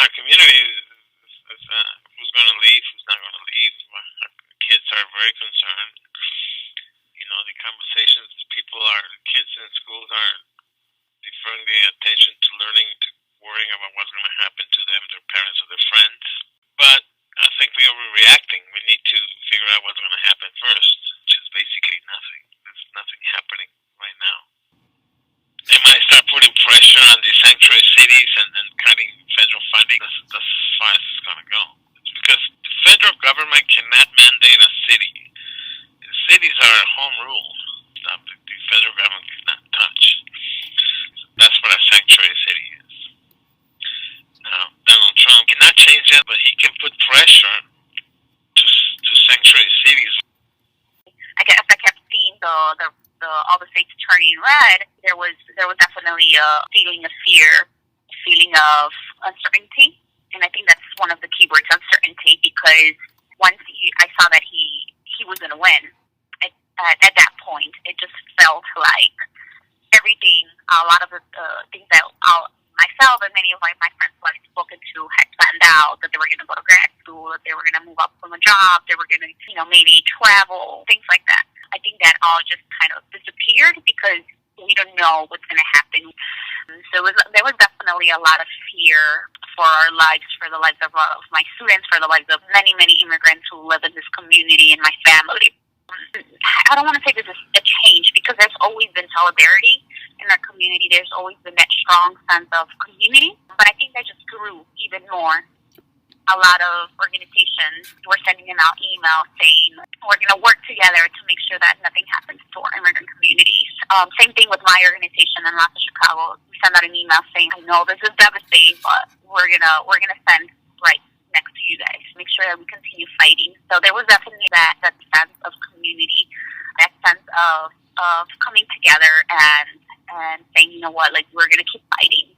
our community is who's going to leave, who's not going to leave. Our kids are very concerned. You know, the conversations kids in schools are deferring the attention to learning, to worrying about what's going to happen to them, their parents, or their friends. But I think we're overreacting. We need to figure out what's going to happen first, which is basically nothing. There's nothing happening right now. They might start putting pressure on the sanctuary cities and cutting federal funding. That's as far as it's going to go. It's because the federal government cannot mandate a city. The cities are home rule. The federal government cannot touch. So that's what a sanctuary city is. Now, Donald Trump cannot change that, but he can put pressure to sanctuary cities. I guess I kept seeing all the states turning red. There was definitely a feeling of fear, a feeling of uncertainty, and I think that's one of the key words, uncertainty, because once I saw that he was going to win, at that point, it just felt like everything, a lot of the things that myself and many of my friends who I've spoken to had planned out, that they were going to go to grad school, that they were going to move up from a job, they were going to, maybe travel, things like that. I think that all just kind of disappeared because we don't know what's going to happen. So there was definitely a lot of fear for our lives, for the lives of my students, for the lives of many, many immigrants who live in this community and my family. I don't want to say this is a change because there's always been solidarity in our community. There's always been that strong sense of community, but I think that just grew even more. A lot of organizations were sending out emails saying we're going to work together to make sure that nothing happens to our immigrant communities. Same thing with my organization in Latino Chicago. We sent out an email saying, I know this is devastating, but we're gonna stand right next to you guys. Make sure that we continue fighting. So there was definitely that sense of community, that sense of coming together and saying, you know what, like we're gonna keep fighting.